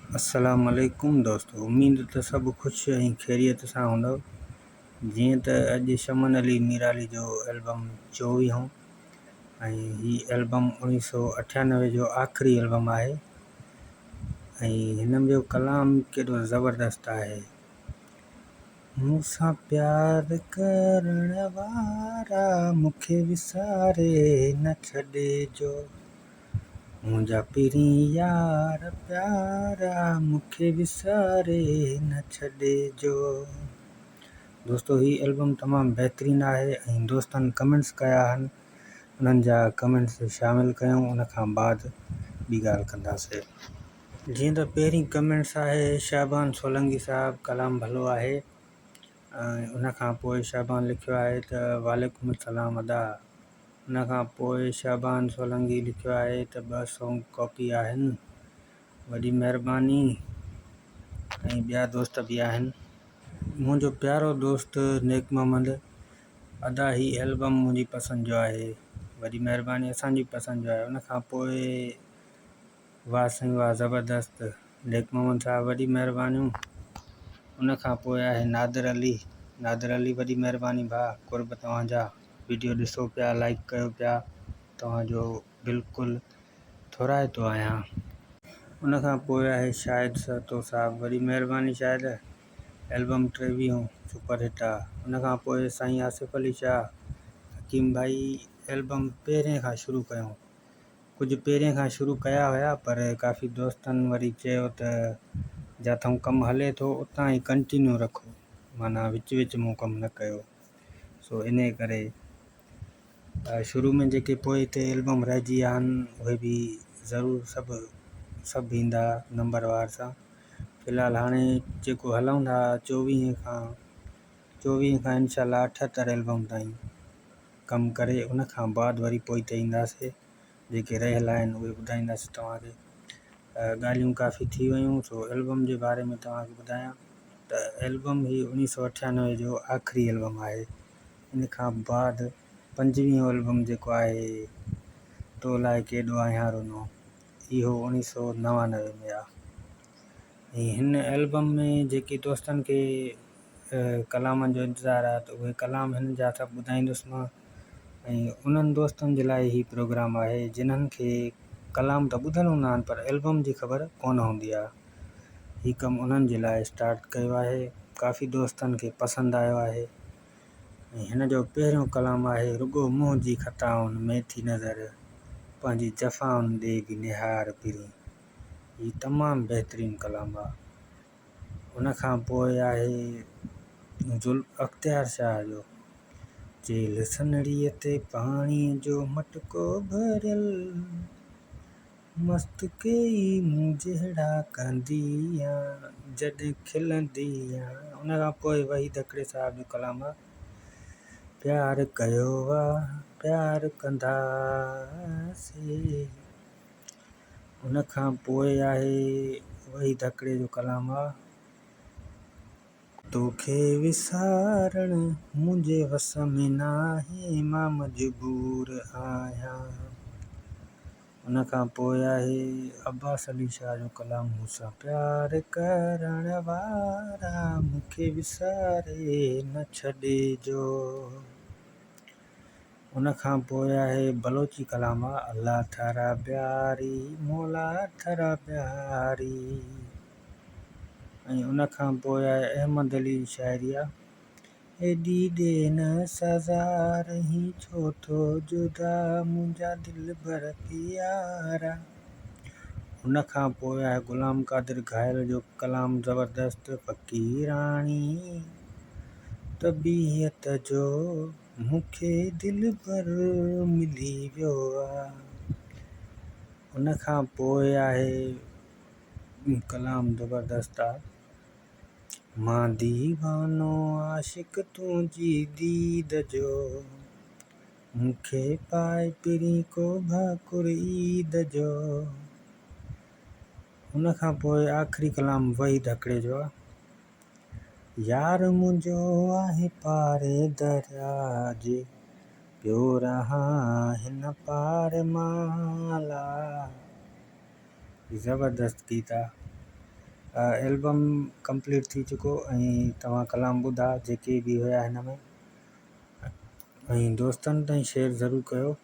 अस्सलाम वालेकुम दोस्तों, उम्मीद त सभु ख़ुशि ऐं ख़ैरियत सां हूंदव। जीअं त अॼु शमन अली मीराली जो एल्बम 24 ऐं हीअ एल्बम 1998 जो आख़िरी एल्बम आहे ऐं हिन जो कलाम केॾो ज़बरदस्त आहे। मूंसां प्यार करण वारा मूंखे विसारे न छॾिजो, मुंहिंजा पहिरीं यार प्यारा मूंखे विसारे न छॾिजो। दोस्तों, ही एल्बम तमामु बहितरीनु आहे ऐं दोस्तनि कमेंट्स कया आहिनि, उन्हनि जा कमेंट्स शामिलु कयूं, उनखां बाद ॿी ॻाल्हि कंदासीं। जीअं त पहिरीं कमेंट्स आहे शाहबान सोलंकी साहब, कलाम भलो आहे। ऐं उनखां पोइ शाहबान लिखियो आहे त वालेकुम सलाम अदा। उनखां पोइ शाहबान सोलंकी लिखियो आहे त 2 सॉन्ग कॉपी आहिनि, वॾी महिरबानी। ऐं ॿिया दोस्त बि आहिनि। मुंहिंजो प्यारो दोस्त नेक मोहम्मद अदा, ही एल्बम मुंहिंजी पसंदि जो आहे, वॾी महिरबानी, असांजी पसंदि जो आहे। उनखां पोइ वाह साईं वाह ज़बरदस्त, नेक मोहम्मद साहब वॾी महिरबानियूं। उनखां पोइ आहे नादिर अली, वॾी महिरबानी भाउ, कुर्ब तव्हांजा। वीडियो ॾिसो पिया, लाइक कयो पिया, तव्हांजो बिल्कुलु थोराए थो आहियां। उनखां पोइ आहे शाहिद सहतो साहब, वॾी महिरबानी शाहिद, एल्बम 23 सुपर हिट आहे। उनखां पोइ साईं आसिफ अली शाह, हकीम भाई, एल्बम पहिरें खां शुरू कयूं, कुझु पहिरें खां शुरू कया हुया, पर काफ़ी दोस्तनि वरी चयो त जिथां कमु हले थो उतां ई कंटिन्यू रखो, माना विच मूं कमु न कयो। सो इन करे शुरू में जेके पोइ हिते एल्बम रहिजी विया आहिनि उहे बि ज़रूरु सभु ईंदा नंबरवार सां। फ़िलहालु हाणे जेको हलूं था 24 खां इनशाला 78 एल्बम ताईं कमु करे, उनखां बाद वरी पोइ ते ईंदासीं, जेके रहियल आहिनि उहे ॿुधाईंदासीं तव्हांखे। ॻाल्हियूं काफ़ी थी वियूं, सो एल्बम जे बारे में तव्हांखे ॿुधायां त एल्बम ही 1998 जो आख़िरी एल्बम आहे। इन खां बाद 25 एल्बम जेको आहे तो लाइ केॾो आहियां रुनो, इहो 1999 में आहे। ऐं हिन एल्बम में जेके दोस्तनि खे कलामनि जो इंतज़ारु आहे त उहे कलाम हिन जा सभु ॿुधाईंदुसि मां। ऐं उन्हनि दोस्तनि जे लाइ ही प्रोग्राम आहे जिन्हनि खे कलाम त ॿुधल हूंदा आहिनि पर एल्बम जी ख़बर कोन हूंदी आहे। ही कमु उन्हनि जे लाइ स्टार्ट कयो आहे, काफ़ी दोस्तनि खे पसंदि आयो आहे। ऐं हिन जो पहिरियों कलाम आहे रुगो मुंहं जी खताउनि में थी नज़र, पंहिंजी जफ़ाउनि ॾे बि निहार फिरी। ही तमामु बहितरीनु कलाम आहे। उनखां पोइ आहे अख़्तियार शाह जो, जेल सनड़ीअ ते पाणीअ जो मटको भरियल, मस्त कई मूं जहिड़ा कंदियां जॾहिं खिलंदियां। उनखां पोइ वहीद हकड़े साहब जो कलाम आहे, प्यार कयो आहे प्यार कंदासीं। उनखां पोइ आहे वहीद हकड़े जो कलाम आहे, तोखे विसारण मुंहिंजे वस में नाहे, मां मजबूर आहियां। उनखां पोइ आहे अब्बास अली शाह जो कलाम, मूंसां प्यार करण वारा मूंखे विसारे न छॾिजो। उनखां पोइ आहे बलोची कलाम आहे, अल्लाह थारा प्यारी मौला थारा प्यारी। ऐं उनखां पोइ आहे अहमद अली जी शाइरी आहे, एॾी ॾे न सज़ा रही छो थो जुदा मुंहिंजा दिल भर प्यारा। उनखां पोइ आहे ग़ुलाम क़ादिर घायल जो कलाम ज़बरदस्त, फ़क़ीराणी तबीयत जो मूंखे दिल भर मिली वियो आहे। उनखां पोइ आहे कलाम ज़बरदस्त आहे, मां दीवानो आशिक़ तुंहिंजी दीद जो, मूंखे पाए पिरी को भाकुर ईद जो। उनखां पोइ आख़िरी कलाम वहीद हकड़े जो आहे, यार मुंहिंजो आहे पारे दरिया जे, पियो रहां हिन पार माला। ज़बरदस्त गीत आहे। एल्बम कंप्लीट थी चुको ऐं तव्हां कलाम ॿुधा जेके बि हुया हिन में, ऐं दोस्तनि ताईं शेयर ज़रूरु कयो।